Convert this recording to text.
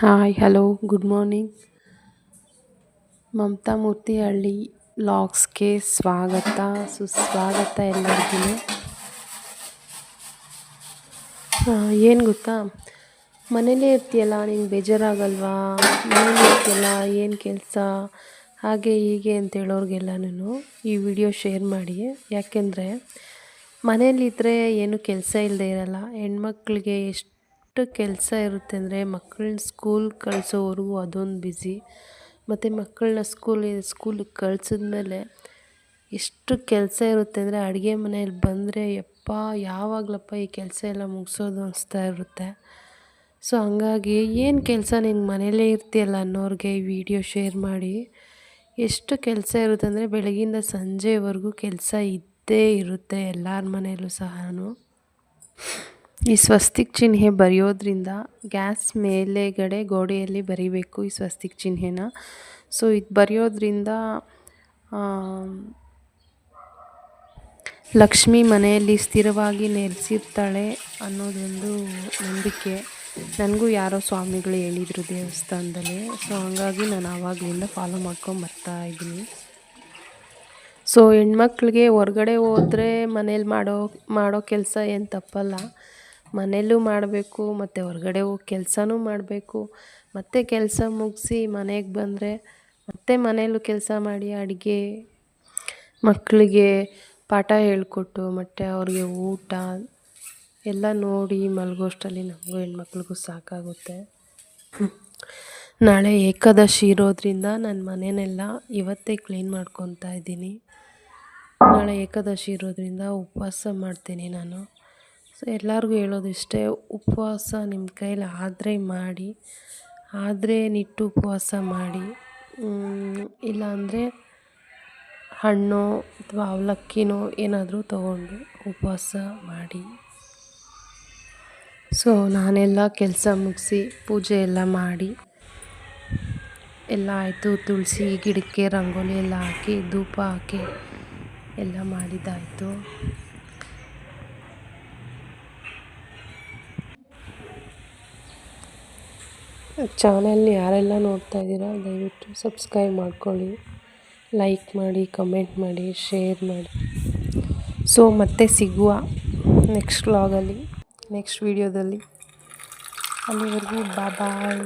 Hi hello good morning. Mamata Murthihalli ವ್ಲಾಗ್ಸ್ಗೆ ಸ್ವಾಗತ ಸುಸ್ವಾಗತ ಎಲ್ಲರಿಗೂ. ಏನು ಗೊತ್ತಾ, ಮನೇಲೇ ಇರ್ತೀಯಲ್ಲ, ನಿಂಗೆ ಬೇಜಾರಾಗಲ್ವಾ? ಮನೇಲೇ ಇರ್ತೀಯಲ್ಲ, ಏನು ಕೆಲಸ ಹಾಗೆ ಹೀಗೆ ಅಂತ ಹೇಳೋರಿಗೆಲ್ಲನೂ ಈ ವಿಡಿಯೋ ಶೇರ್ ಮಾಡಿ. ಯಾಕೆಂದರೆ ಮನೇಲಿದ್ದರೆ ಏನು ಕೆಲಸ ಇಲ್ಲದೆ ಇರಲ್ಲ. ಹೆಣ್ಮಕ್ಳಿಗೆ ಎಷ್ಟು ಕೆಲಸ ಇರುತ್ತೆ ಅಂದರೆ, ಮಕ್ಕಳನ್ನ ಸ್ಕೂಲ್ ಕಳಿಸೋವರೆಗೂ ಅದೊಂದು ಬ್ಯುಸಿ. ಮತ್ತು ಮಕ್ಕಳನ್ನ ಸ್ಕೂಲಿಗೆ ಕಳಿಸಿದ್ಮೇಲೆ ಎಷ್ಟು ಕೆಲಸ ಇರುತ್ತೆ ಅಂದರೆ, ಅಡುಗೆ ಮನೇಲಿ ಬಂದರೆ ಯಪ್ಪ ಯಾವಾಗಲಪ್ಪ ಈ ಕೆಲಸ ಎಲ್ಲ ಮುಗಿಸೋದು ಅನಿಸ್ತಾ ಇರುತ್ತೆ. ಸೊ ಹಂಗಾಗಿ ಏನು ಕೆಲಸ, ನೀನು ಮನೇಲೇ ಇರ್ತೀಯಲ್ಲ ಅನ್ನೋರಿಗೆ ಈ ವಿಡಿಯೋ ಶೇರ್ ಮಾಡಿ. ಎಷ್ಟು ಕೆಲಸ ಇರುತ್ತೆ ಅಂದರೆ, ಬೆಳಗಿಂದ ಸಂಜೆವರೆಗೂ ಕೆಲಸ ಇದ್ದೇ ಇರುತ್ತೆ ಎಲ್ಲರ ಮನೆಯಲ್ಲೂ ಸಹ. ಈ ಸ್ವಸ್ತಿಕ್ ಚಿಹ್ನೆ ಬರೆಯೋದ್ರಿಂದ ಗ್ಯಾಸ್ ಮೇಲೆಗಡೆ ಗೋಡೆಯಲ್ಲಿ ಬರೀಬೇಕು ಈ ಸ್ವಸ್ತಿಕ್ ಚಿಹ್ನೆನ. ಸೊ ಇದು ಬರೆಯೋದ್ರಿಂದ ಲಕ್ಷ್ಮಿ ಮನೆಯಲ್ಲಿ ಸ್ಥಿರವಾಗಿ ನೆಲೆಸಿರ್ತಾಳೆ ಅನ್ನೋದೊಂದು ನಂಬಿಕೆ. ನನಗೂ ಯಾರೋ ಸ್ವಾಮಿಗಳು ಹೇಳಿದರು ದೇವಸ್ಥಾನದಲ್ಲಿ. ಸೊ ಹಂಗಾಗಿ ನಾನು ಆವಾಗಲಿಂದ ಫಾಲೋ ಮಾಡ್ಕೊಂಡು ಇದ್ದೀನಿ. ಸೊ ಹೆಣ್ಮಕ್ಳಿಗೆ ಹೊರ್ಗಡೆ ಹೋದರೆ ಮನೇಲಿ ಮಾಡೋ ಕೆಲಸ ಏನು ತಪ್ಪಲ್ಲ. ಮನೆಯಲ್ಲೂ ಮಾಡಬೇಕು, ಮತ್ತು ಹೊರಗಡೆ ಹೋಗಿ ಕೆಲಸನೂ ಮಾಡಬೇಕು. ಮತ್ತು ಕೆಲಸ ಮುಗಿಸಿ ಮನೆಗೆ ಬಂದರೆ ಮತ್ತೆ ಮನೆಯಲ್ಲೂ ಕೆಲಸ ಮಾಡಿ, ಅಡುಗೆ, ಮಕ್ಕಳಿಗೆ ಪಾಠ ಹೇಳಿಕೊಟ್ಟು ಮತ್ತು ಅವ್ರಿಗೆ ಊಟ ಎಲ್ಲ ನೋಡಿ ಮಲಗೋಷ್ಟರಲ್ಲಿ ನಮಗೂ ಹೆಣ್ಮಕ್ಳಿಗೂ ಸಾಕಾಗುತ್ತೆ. ನಾಳೆ ಏಕಾದಶಿ ಇರೋದ್ರಿಂದ ನನ್ನ ಮನೆಯನ್ನೆಲ್ಲ ಇವತ್ತೇ ಕ್ಲೀನ್ ಮಾಡ್ಕೊತಾ ಇದ್ದೀನಿ. ನಾಳೆ ಏಕಾದಶಿ ಇರೋದ್ರಿಂದ ಉಪವಾಸ ಮಾಡ್ತೀನಿ ನಾನು. ಸೊ ಎಲ್ಲರಿಗೂ ಹೇಳೋದಿಷ್ಟೇ, ಉಪವಾಸ ನಿಮ್ಮ ಕೈಲಿ ಆದರೆ ಮಾಡಿ, ಆದರೆ ನಿಟ್ಟು ಉಪವಾಸ ಮಾಡಿ. ಇಲ್ಲಾಂದರೆ ಹಣ್ಣು ಅಥವಾ ಅವಲಕ್ಕಿನೋ ಏನಾದರೂ ತೊಗೊಂಡು ಉಪವಾಸ ಮಾಡಿ. ಸೊ ನಾನೆಲ್ಲ ಕೆಲಸ ಮುಗಿಸಿ ಪೂಜೆ ಎಲ್ಲ ಮಾಡಿ ಎಲ್ಲ ಆಯಿತು. ತುಳಸಿ ಗಿಡಕ್ಕೆ ರಂಗೋಲಿ ಎಲ್ಲ ಹಾಕಿ ಧೂಪ ಹಾಕಿ ಎಲ್ಲ ಮಾಡಿದ್ದಾಯಿತು. ಚಾನಲ್ನ ಯಾರೆಲ್ಲ ನೋಡ್ತಾ ಇದ್ದೀರಾ ದಯವಿಟ್ಟು ಸಬ್ಸ್ಕ್ರೈಬ್ ಮಾಡ್ಕೊಳ್ಳಿ, ಲೈಕ್ ಮಾಡಿ, ಕಮೆಂಟ್ ಮಾಡಿ, ಶೇರ್ ಮಾಡಿ. ಸೊ ಮತ್ತೆ ಸಿಗುವ ನೆಕ್ಸ್ಟ್ ವ್ಲಾಗಲ್ಲಿ, ನೆಕ್ಸ್ಟ್ ವಿಡಿಯೋದಲ್ಲಿ. ಅಲ್ಲಿವರೆಗೂ ಬಾಯ್.